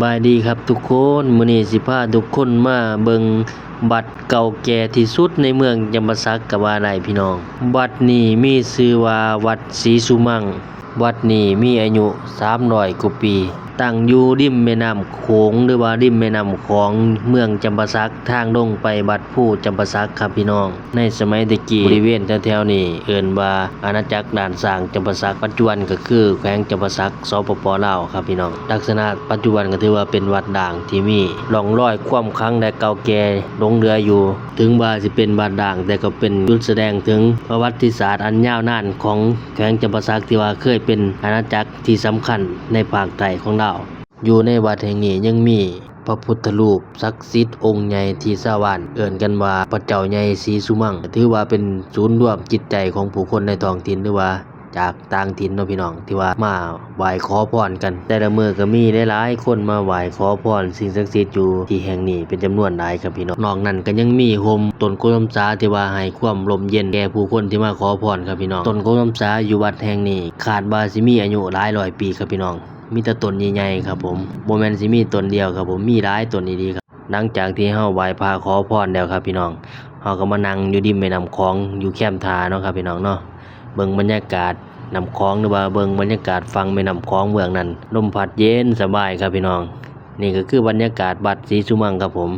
บายดีครับทุกคนมื้อนี้สิพาทุกคนมาเบิ่งบัตรเก่าแก่ที่สุดในเมืองจำปาสักก็ว่าได้พี่น้องบัตรนี้มีชื่อว่าวัดศรีสุมั่งวัดนี้มีอายุ300กว่าปีตั้งอยู่ริมแม่น้ำโขงหรือว่าริมแม่น้ำของเมืองจำปาสักทางลงไปวัดผู้จำปาสักครับพี่น้องในสมัยตะกี้บริเวณแถวๆนี้เอิ้นว่าอาณาจักรด่านสร้างจำปาสักปัจจุบันก็คือแขวงจำปาสักสปป.ลาวครับพี่น้องลักษณะปัจจุบันก็ถือว่าเป็นวัดด่างที่มีร่องรอยความคลังและเก่าแก่หลงเหลืออยู่ถึงว่าสิเป็นวัดด่างแต่ก็เป็นจุดแสดงถึงประวัติศาสตร์อันยาวนานของแขวงจำปาสักที่ว่าเคยเป็นอาณาจักรที่สำคัญในภาคใต้ของลาวอยู่ในวัดแห่งนี้ยังมีพระพุทธรูปศักดิ์สิทธิ์องค์ใหญ่ที่ชาวบ้านเอิ้นกันว่าพระเจ้าใหญ่ศรีสุมั่งถือว่าเป็นศูนย์รวมจิตใจของผู้คนในท้องถิ่นหรือว่าจากต่างถิ่นเนาะพี่น้องที่ว่ามาไหว้ขอพรกันแต่ละมื้อก็มีหลายๆคนมาไหว้ขอพรสิ่งศักดิ์สิทธิ์อยู่ที่แห่งนี้เป็นจำนวนหลายครับพี่น้องนอกนั้นก็ยังมีโฮมต้นโกลมสาที่ว่าให้ความร่มเย็นแก่ผู้คนที่มาขอพรครับพี่น้องต้นโกลมสาอยู่วัดแห่งนี้คาดว่าสิมีอายุหลายร้อยปีครับพี่น้องมีแต่ต้นใหญ่ๆครับผมบ่แม่นสิมีต้นเดียวครับผมมีหลายต้นดีๆครับหลังจากที่เฮาไหว้พระขอพรแล้วครับพี่น้องเฮาก็มานั่งอยู่ริมแม่น้ำคลองอยู่แคมป์ทาเนาะครับพี่น้องเนาะเบิ่งบรรยากาศน้ำคลองหรือว่าเบิ่งบรรยากาศฟังแม่น้ำคลองเมืองนั้นลมพัดเย็นสบายครับพี่น้องนี่ก็คือบรรยากาศวัดศรีสุมั่งครับผม